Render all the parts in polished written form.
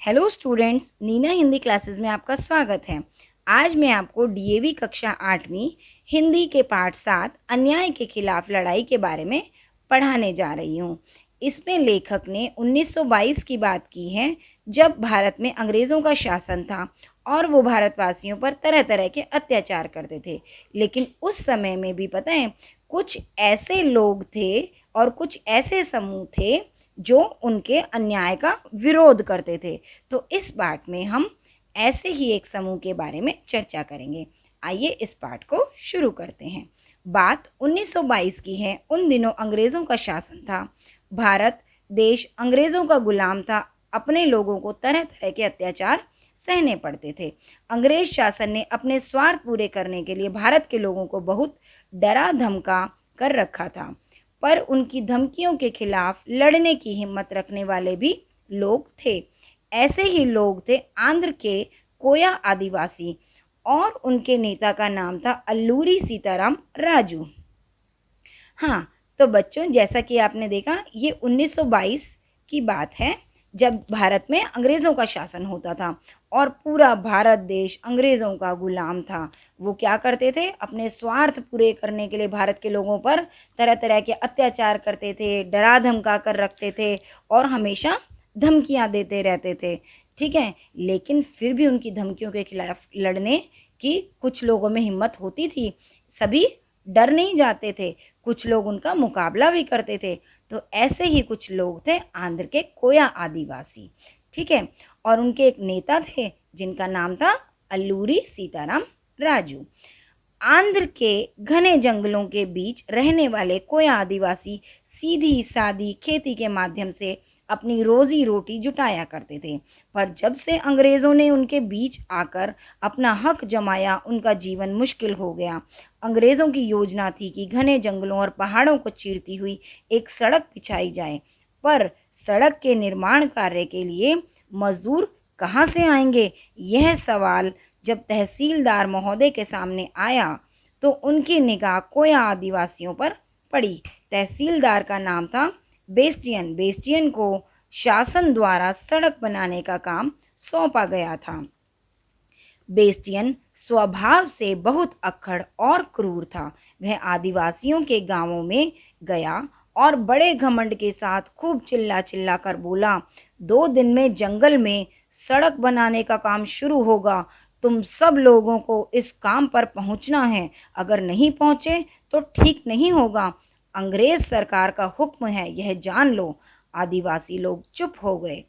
Hello students, Neena Hindi classes में आपका स्वागत है। आज मैं आपको डीएवी कक्षा 8वीं हिंदी के पाठ 7 अन्याय के खिलाफ लड़ाई के बारे में पढ़ाने जा रही हूँ। इसमें लेखक ने 1922 की बात की है, जब भारत में अंग्रेज़ों का शासन था और वो भारतवासियों पर तरह तरह के अत्याचार करते थे। लेकिन उस समय में भी पता है, कुछ ऐसे लोग थे और कुछ ऐसे समूह थे जो उनके अन्याय का विरोध करते थे। तो इस पाठ में हम ऐसे ही एक समूह के बारे में चर्चा करेंगे। आइए इस पाठ को शुरू करते हैं। बात 1922 की है। उन दिनों अंग्रेज़ों का शासन था। भारत देश अंग्रेज़ों का गुलाम था। अपने लोगों को तरह तरह के अत्याचार सहने पड़ते थे। अंग्रेज शासन ने अपने स्वार्थ पूरे करने के लिए भारत के लोगों को बहुत डरा धमका कर रखा था, पर उनकी धमकियों के खिलाफ लड़ने की हिम्मत रखने वाले भी लोग थे। ऐसे ही लोग थे आंध्र के कोया आदिवासी, और उनके नेता का नाम था अल्लूरी सीताराम राजू। हाँ, तो बच्चों, जैसा कि आपने देखा, ये 1922 की बात है, जब भारत में अंग्रेज़ों का शासन होता था और पूरा भारत देश अंग्रेज़ों का गुलाम था। वो क्या करते थे? अपने स्वार्थ पूरे करने के लिए भारत के लोगों पर तरह तरह के अत्याचार करते थे, डरा धमका कर रखते थे और हमेशा धमकियाँ देते रहते थे। ठीक है, लेकिन फिर भी उनकी धमकियों के खिलाफ लड़ने की कुछ लोगों में हिम्मत होती थी। सभी डर नहीं जाते थे, कुछ लोग उनका मुकाबला भी करते थे। तो ऐसे ही कुछ लोग थे आंध्र के कोया आदिवासी। ठीक है, और उनके एक नेता थे जिनका नाम था अल्लूरी सीताराम राजू। आंध्र के घने जंगलों के बीच रहने वाले कोया आदिवासी सीधी सादी खेती के माध्यम से अपनी रोजी रोटी जुटाया करते थे, पर जब से अंग्रेज़ों ने उनके बीच आकर अपना हक जमाया, उनका जीवन मुश्किल हो गया। अंग्रेज़ों की योजना थी कि घने जंगलों और पहाड़ों को चीरती हुई एक सड़क बिछाई जाए, पर सड़क के निर्माण कार्य के लिए मजदूर कहाँ से आएंगे? यह सवाल जब तहसीलदार महोदय के सामने आया तो उनकी निगाह कोया आदिवासियों पर पड़ी। तहसीलदार का नाम था बेस्टियन। बेस्टियन को शासन द्वारा सड़क बनाने का काम सौंपा गया था। बेस्टियन स्वभाव से बहुत अक्खड़ और क्रूर था। वह आदिवासियों के गांवों में गया और बड़े घमंड के साथ खूब चिल्ला चिल्ला कर बोला, 2 दिन में जंगल में सड़क बनाने का काम शुरू होगा। तुम सब लोगों को इस काम पर पहुंचना है। अगर नहीं पहुंचे तो ठीक नहीं होगा। अंग्रेज सरकार का हुक्म है, यह जान लो। आदिवासी लोग चुप हो गए।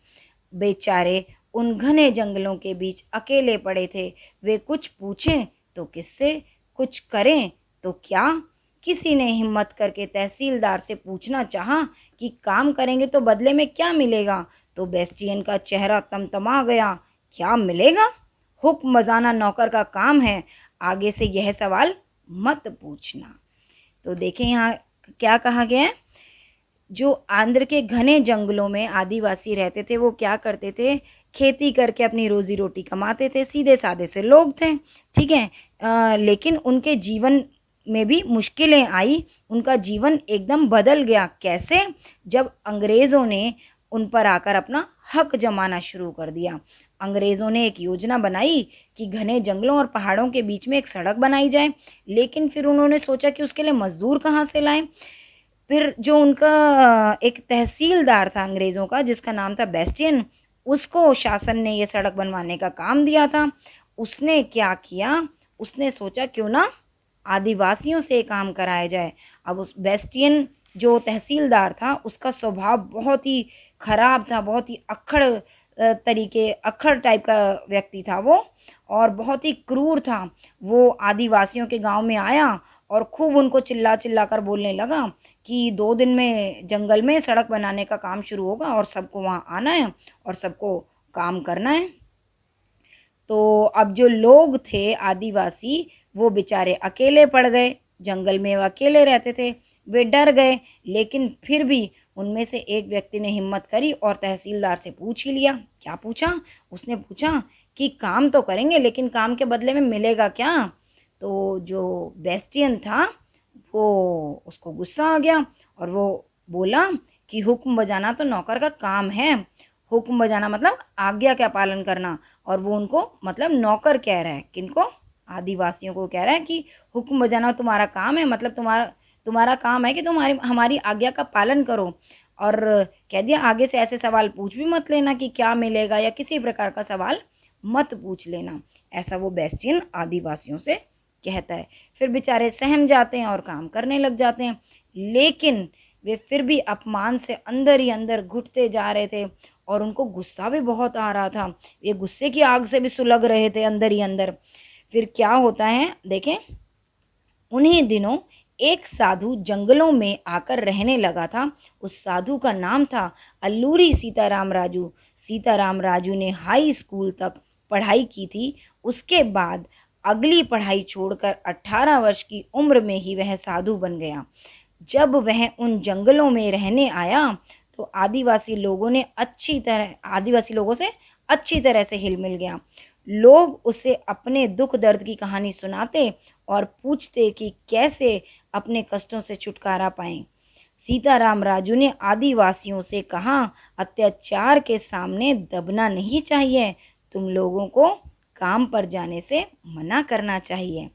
बेचारे उन घने जंगलों के बीच अकेले पड़े थे। वे कुछ पूछें तो किससे, कुछ करें तो क्या? किसी ने हिम्मत करके तहसीलदार से पूछना चाहा कि काम करेंगे तो बदले में क्या मिलेगा? तो बेस्टियन का चेहरा तमतमा गया। क्या मिलेगा? हुक्म बजाना नौकर का काम है, आगे से यह सवाल मत पूछना। तो देखें यहाँ क्या कहा गया है। जो आंध्र के घने जंगलों में आदिवासी रहते थे, वो क्या करते थे? खेती करके अपनी रोजी रोटी कमाते थे। सीधे साधे से लोग थे। ठीक है, लेकिन उनके जीवन में भी मुश्किलें आई। उनका जीवन एकदम बदल गया। कैसे? जब अंग्रेज़ों ने उन पर आकर अपना हक जमाना शुरू कर दिया। अंग्रेज़ों ने एक योजना बनाई कि घने जंगलों और पहाड़ों के बीच में एक सड़क बनाई जाए, लेकिन फिर उन्होंने सोचा कि उसके लिए मजदूर कहाँ से लाएं। फिर जो उनका एक तहसीलदार था अंग्रेज़ों का, जिसका नाम था बेस्टियन, उसको शासन ने ये सड़क बनवाने का काम दिया था। उसने क्या किया? उसने सोचा क्यों ना आदिवासियों से काम कराया जाए। अब उस बेस्टियन जो तहसीलदार था, उसका स्वभाव बहुत ही खराब था, बहुत ही अक्खड़ टाइप का व्यक्ति था वो, और बहुत ही क्रूर था। वो आदिवासियों के गांव में आया और खूब उनको चिल्ला चिल्ला कर बोलने लगा कि 2 दिन में जंगल में सड़क बनाने का काम शुरू होगा और सबको वहाँ आना है और सबको काम करना है। तो अब जो लोग थे आदिवासी, वो बेचारे अकेले पड़ गए। जंगल में वो अकेले रहते थे। वे डर गए, लेकिन फिर भी उनमें से एक व्यक्ति ने हिम्मत करी और तहसीलदार से पूछ ही लिया। क्या पूछा? उसने पूछा कि काम तो करेंगे, लेकिन काम के बदले में मिलेगा क्या? तो जो बेस्टियन था, वो उसको गुस्सा आ गया और वो बोला कि हुक्म बजाना तो नौकर का काम है। हुक्म बजाना मतलब आज्ञा का पालन करना, और वो उनको मतलब नौकर कह रहा है, किनको, आदिवासियों को कह रहा है कि हुक्म बजाना तुम्हारा काम है, मतलब तुम्हारा तुम्हारा काम है कि तुम्हारी हमारी आज्ञा का पालन करो। और कह दिया आगे से ऐसे सवाल पूछ भी मत लेना कि क्या मिलेगा, या किसी प्रकार का सवाल मत पूछ लेना, ऐसा वो बेस्टियन आदिवासियों से कहता है। फिर बेचारे सहम जाते हैं और काम करने लग जाते हैं, लेकिन वे फिर भी अपमान से अंदर ही अंदर घुटते जा रहे थे, और उनको गुस्सा भी बहुत आ रहा था, ये गुस्से की आग से भी सुलग रहे थे अंदर ही अंदर। फिर क्या होता है देखें, उन्हीं दिनों एक साधु जंगलों में आकर रहने लगा था। उस साधु का नाम था अल्लूरी सीताराम राजू। सीताराम राजू ने हाई स्कूल तक पढ़ाई की थी। उसके बाद अगली पढ़ाई छोड़कर 18 वर्ष की उम्र में ही वह साधु बन गया। जब वह उन जंगलों में रहने आया तो आदिवासी लोगों से अच्छी तरह से हिल मिल गया। लोग उसे अपने दुख दर्द की कहानी सुनाते और पूछते कि कैसे अपने कष्टों से छुटकारा पाएं। सीताराम राजू ने आदिवासियों से कहा, अत्याचार के सामने दबना नहीं चाहिए, तुम लोगों को काम पर जाने से मना करना चाहिए।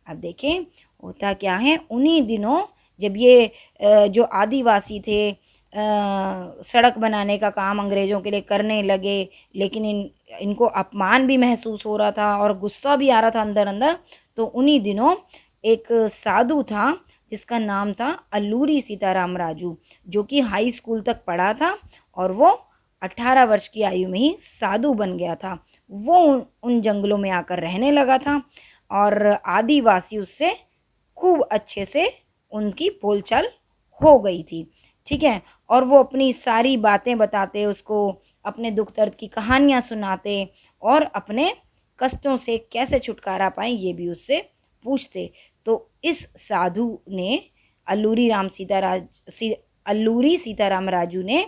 अब देखें होता क्या है, उन्हीं दिनों जब ये जो आदिवासी थे सड़क बनाने का काम अंग्रेज़ों के लिए करने लगे, लेकिन इनको अपमान भी महसूस हो रहा था और गुस्सा भी आ रहा था अंदर अंदर। तो उन्हीं दिनों एक साधु था जिसका नाम था अल्लूरी सीताराम राजू, जो कि हाई स्कूल तक पढ़ा था, और वो 18 वर्ष की आयु में ही साधु बन गया था। वो उन जंगलों में आकर रहने लगा था, और आदिवासी उससे खूब अच्छे से उनकी बोलचाल हो गई थी, ठीक है। और वो अपनी सारी बातें बताते उसको, अपने दुख दर्द की कहानियाँ सुनाते, और अपने कष्टों से कैसे छुटकारा पाएं ये भी उससे पूछते। तो इस साधु ने अल्लूरी सीताराम राजू ने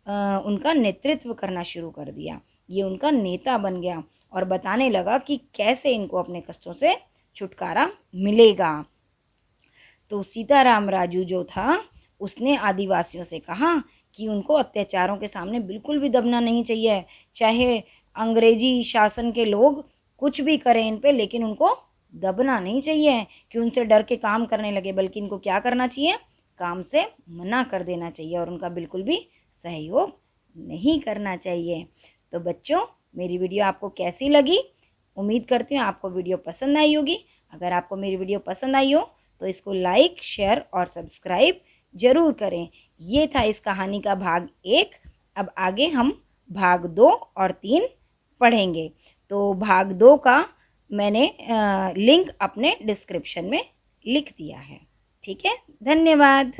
उनका नेतृत्व करना शुरू कर दिया। ये उनका नेता बन गया और बताने लगा कि कैसे इनको अपने कष्टों से छुटकारा मिलेगा। तो सीताराम राजू जो था उसने आदिवासियों से कहा कि उनको अत्याचारों के सामने बिल्कुल भी दबना नहीं चाहिए, चाहे अंग्रेजी शासन के लोग कुछ भी करें इन पे, लेकिन उनको दबना नहीं चाहिए कि उनसे डर के काम करने लगे, बल्कि इनको क्या करना चाहिए, काम से मना कर देना चाहिए और उनका बिल्कुल भी सहयोग नहीं करना चाहिए। तो बच्चों, मेरी वीडियो आपको कैसी लगी? उम्मीद करती हूँ आपको वीडियो पसंद आई होगी। अगर आपको मेरी वीडियो पसंद आई हो तो इसको लाइक, शेयर और सब्सक्राइब ज़रूर करें। ये था इस कहानी का भाग 1। अब आगे हम भाग 2 और 3 पढ़ेंगे। तो भाग 2 का मैंने लिंक अपने डिस्क्रिप्शन में लिख दिया है। ठीक है, धन्यवाद।